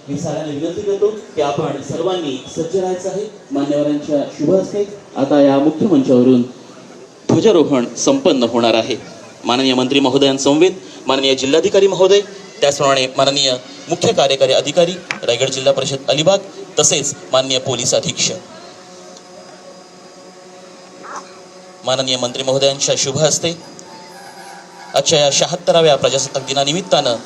मी सगळ्यांना विनंती करतो की आपण सर्वांनी सज्ज राहायचं आहे. मान्यवरांच्या शुभ हस्ते आता या मुख्य मंचावरून ध्वजारोहण संपन्न होणार आहे. माननीय मंत्री महोदयांसमवेत माननीय जिल्हाधिकारी महोदय, त्याचप्रमाणे माननीय मुख्य कार्यकारी अधिकारी रायगड जिल्हा परिषद अलिबाग तसेच माननीय पोलीस अधीक्षक, माननीय मंत्री महोदयांच्या शुभ हस्ते आजच्या या 76व्या प्रजासत्ताक दिनानिमित्तानं